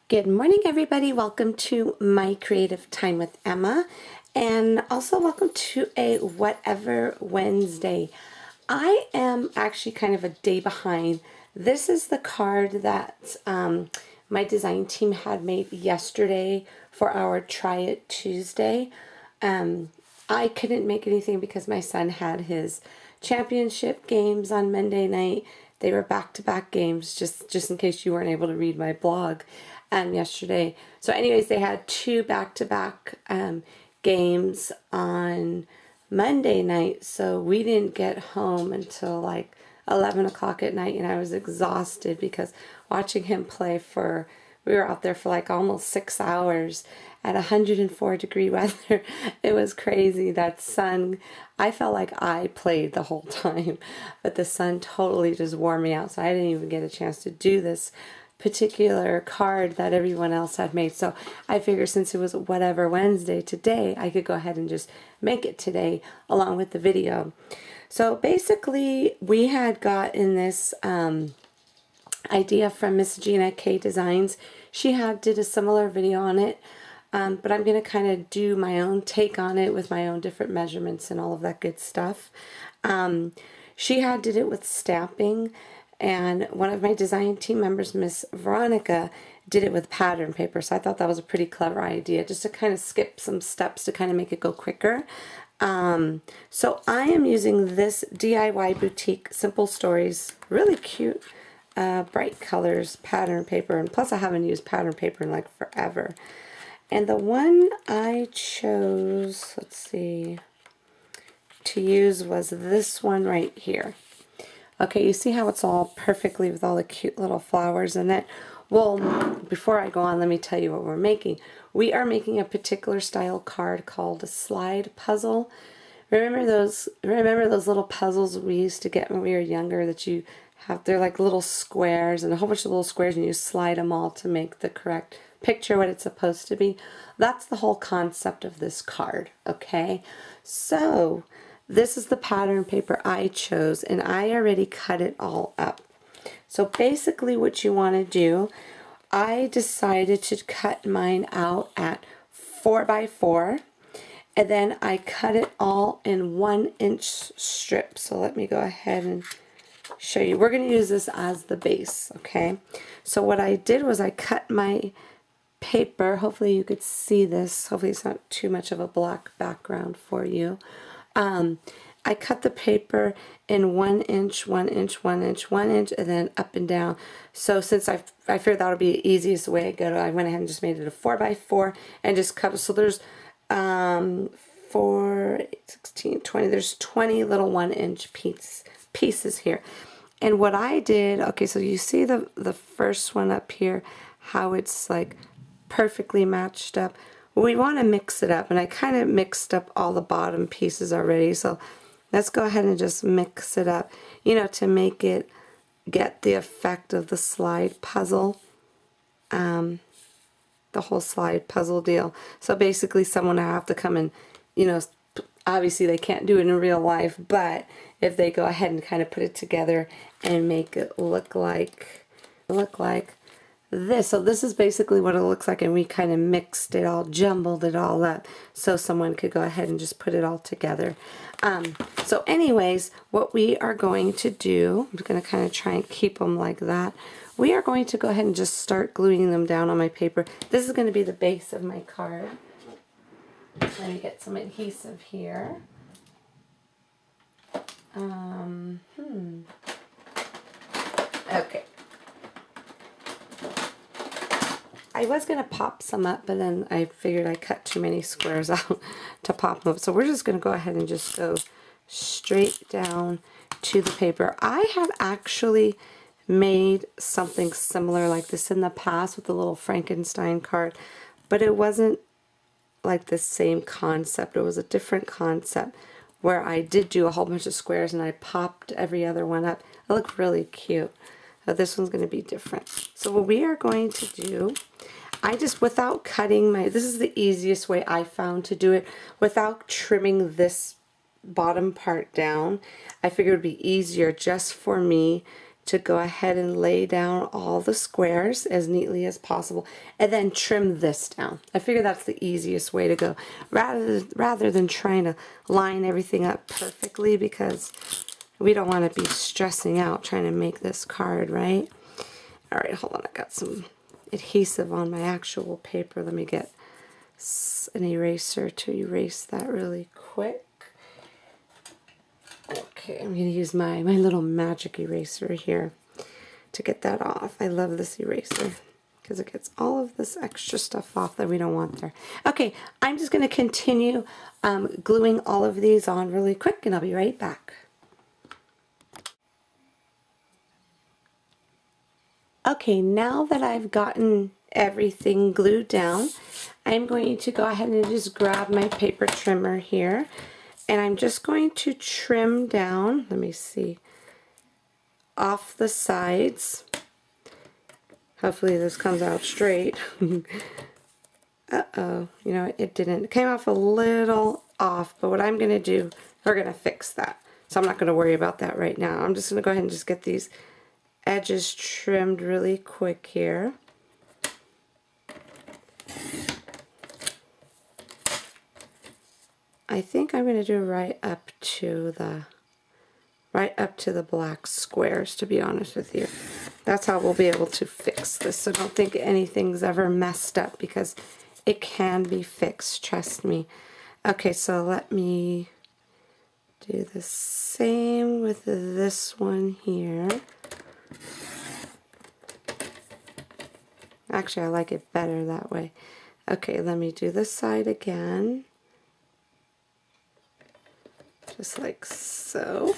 Good morning, everybody. Welcome to my creative time with Emma, and also welcome to a Whatever Wednesday. I am actually kind of a day behind. This is the card that my design team had made yesterday for our Try It Tuesday. I couldn't make anything because my son had his championship games on Monday night. They were back-to-back games, just in case you weren't able to read my blog yesterday. So anyways, they had two back-to-back games on Monday night, so we didn't get home until like 11 o'clock at night, and I was exhausted because watching him play we were out there for like almost 6 hours at 104-degree weather. It was crazy. That sun, I felt like I played the whole time, but the sun totally just wore me out, so I didn't even get a chance to do this particular card that everyone else had made. So I figured since it was Whatever Wednesday today, I could go ahead and just make it today along with the video. So basically, we had gotten this idea from Miss Gina K Designs. She did a similar video on it, but I'm going to kind of do my own take on it with my own different measurements and all of that good stuff. She did it with stamping, and one of my design team members, Miss Veronica, did it with pattern paper. So I thought that was a pretty clever idea, just to kind of skip some steps to kind of make it go quicker. So I am using this DIY Boutique Simple Stories, really cute, bright colors, pattern paper, and plus I haven't used pattern paper in like forever. And the one I chose, let's see, to use was this one right here. Okay, you see how it's all perfectly with all the cute little flowers in it? Well, before I go on, let me tell you what we're making. We are making a particular style card called a slide puzzle. Remember those little puzzles we used to get when we were younger that they're like little squares and a whole bunch of little squares, and you slide them all to make the correct picture what it's supposed to be. That's the whole concept of this card, okay? So this is the pattern paper I chose, and I already cut it all up. So basically what you want to do, I decided to cut mine out at 4x4, and then I cut it all in 1-inch strips. So let me go ahead and show you. We're going to use this as the base, okay? So what I did was I cut my paper. Hopefully you could see this. Hopefully it's not too much of a black background for you. I cut the paper in 1 inch, 1 inch, 1 inch, 1 inch, and then up and down. So since I figured that would be the easiest way to go, I went ahead and just made it a 4x4 and just cut it. So there's 4, 8, 16, 20. There's 20 little 1-inch pieces here. And what I did, okay, so you see the first one up here, how it's like perfectly matched up. We want to mix it up, and I kind of mixed up all the bottom pieces already, so let's go ahead and just mix it up, you know, to make it get the effect of the slide puzzle, the whole slide puzzle deal. So basically someone will have to come and, you know, obviously they can't do it in real life, but if they go ahead and kind of put it together and make it look like this. So this is basically what it looks like, and we kind of mixed it all, jumbled it all up so someone could go ahead and just put it all together. So anyways, what we are going to do, I'm going to kind of try and keep them like that. We are going to go ahead and just start gluing them down on my paper. This is going to be the base of my card. Let me get some adhesive here. Okay. I was going to pop some up, but then I figured I cut too many squares out to pop them up. So we're just going to go ahead and just go straight down to the paper. I have actually made something similar like this in the past with the little Frankenstein card, but it wasn't like the same concept. It was a different concept where I did do a whole bunch of squares and I popped every other one up. It looked really cute. This one's going to be different. So what we are going to do, I just, without cutting this is the easiest way I found to do it, without trimming this bottom part down, I figured it would be easier just for me to go ahead and lay down all the squares as neatly as possible and then trim this down. I figure that's the easiest way to go rather than trying to line everything up perfectly, because we don't want to be stressing out trying to make this card, right? Alright, hold on, I got some adhesive on my actual paper. Let me get an eraser to erase that really quick. Okay, I'm going to use my little magic eraser here to get that off. I love this eraser because it gets all of this extra stuff off that we don't want there. Okay, I'm just going to continue gluing all of these on really quick, and I'll be right back. Okay, now that I've gotten everything glued down, I'm going to go ahead and just grab my paper trimmer here, and I'm just going to trim down, let me see, off the sides. Hopefully this comes out straight. Uh-oh, you know, it didn't. It came off a little off, but what I'm going to do, we're going to fix that. So I'm not going to worry about that right now. I'm just going to go ahead and just get these edges trimmed really quick here. I think I'm going to do right up to the black squares, to be honest with you. That's how we'll be able to fix this. So don't think anything's ever messed up, because it can be fixed, trust me. Okay, so let me do the same with this one here. Actually, I like it better that way. Okay, let me do this side again. Just like so.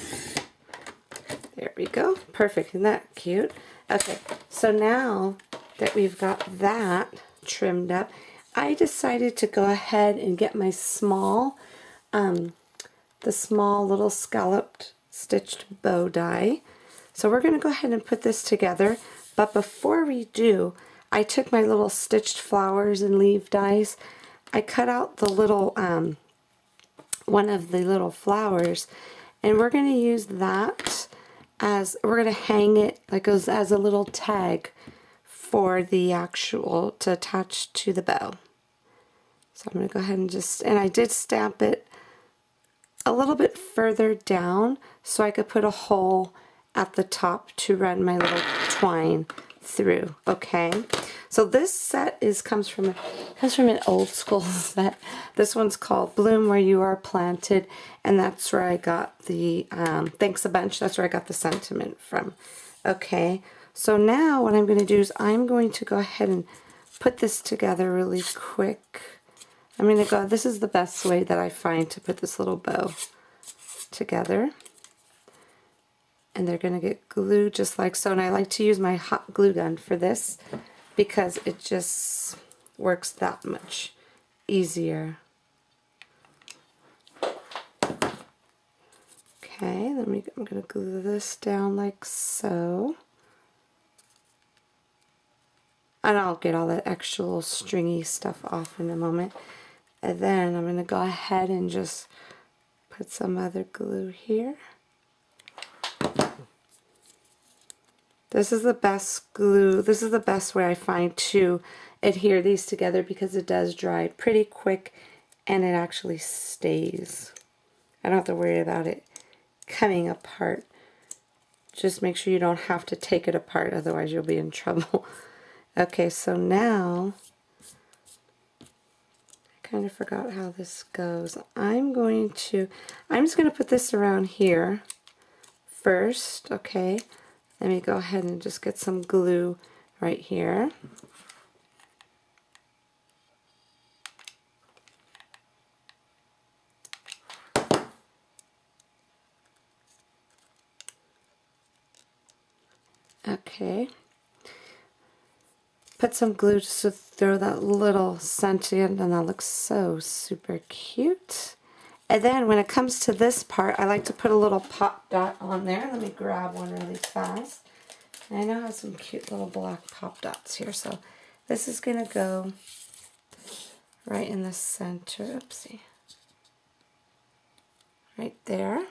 There we go. Perfect. Isn't that cute? Okay, so now that we've got that trimmed up, I decided to go ahead and get my small, the small little scalloped stitched bow die. So we're going to go ahead and put this together, but before we do, I took my little stitched flowers and leaf dies. I cut out the little, one of the little flowers, and we're going to use that as, we're going to hang it like as a little tag for the actual, to attach to the bow. So I'm going to go ahead and just, and I did stamp it a little bit further down so I could put a hole at the top to run my little twine through. Okay, so this set comes from an old school set. This one's called Bloom Where You Are Planted, and that's where I got the thanks a bunch. That's where I got the sentiment from. Okay, so now what I'm going to do is I'm going to go ahead and put this together really quick. I'm going to go, this is the best way that I find to put this little bow together. And they're going to get glued just like so. And I like to use my hot glue gun for this because it just works that much easier. Okay, I'm going to glue this down like so. And I'll get all that extra little stringy stuff off in a moment. And then I'm going to go ahead and just put some other glue here. This is the best glue, this is the best way I find to adhere these together, because it does dry pretty quick and it actually stays. I don't have to worry about it coming apart. Just make sure you don't have to take it apart, otherwise you'll be in trouble. Okay, so now, I kind of forgot how this goes. I'm just going to put this around here first, okay? Let me go ahead and just get some glue right here. Okay. Put some glue just to throw that little scent in, and that looks so super cute. And then when it comes to this part, I like to put a little pop dot on there. Let me grab one really fast. And I know I have some cute little black pop dots here, so this is going to go right in the center. Oopsie. Right there.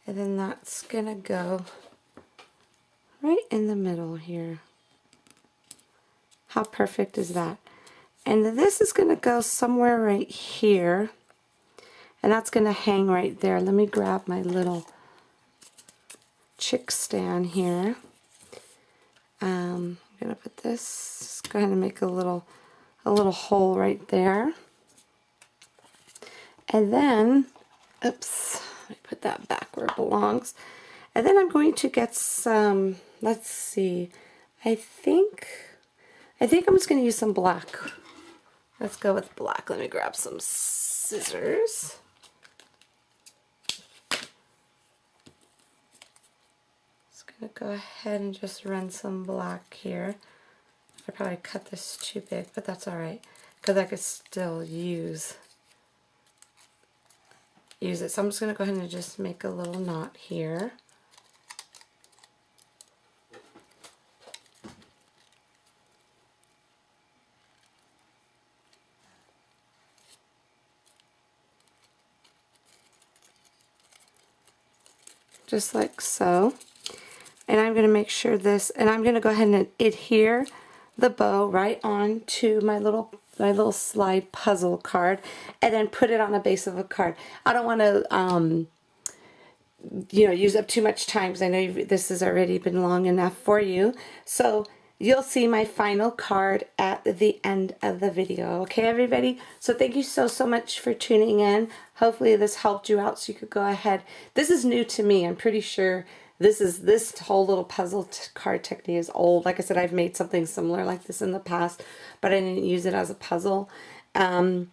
And then that's going to go right in the middle here. How perfect is that? And then this is going to go somewhere right here. And that's going to hang right there. Let me grab my little chick stand here. I'm going to put this, just go ahead and make a little hole right there. And then, oops, let me put that back where it belongs. And then I'm going to get some, let's see, I think I'm just going to use some black. Let's go with black. Let me grab some scissors. Just going to go ahead and just run some black here. I probably cut this too big, but that's alright, because I could still use it. So I'm just going to go ahead and just make a little knot here. Just like so. And I'm going to make sure this, and I'm going to go ahead and adhere the bow right on to my little slide puzzle card, and then put it on the base of a card. I don't want to use up too much time, because I know this has already been long enough for you. So you'll see my final card at the end of the video. Okay, everybody? So thank you so much for tuning in. Hopefully this helped you out so you could go ahead. This is new to me. I'm pretty sure this whole little puzzle card technique is old. Like I said, I've made something similar like this in the past, but I didn't use it as a puzzle. So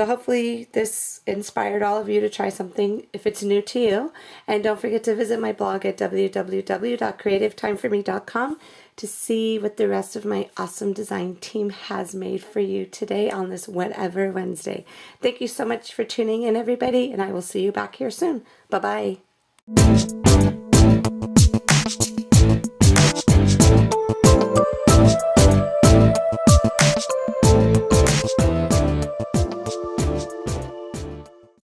hopefully this inspired all of you to try something if it's new to you. And don't forget to visit my blog at www.creativetimefforme.com to see what the rest of my awesome design team has made for you today on this Whatever Wednesday. Thank you so much for tuning in, everybody, and I will see you back here soon. Bye-bye.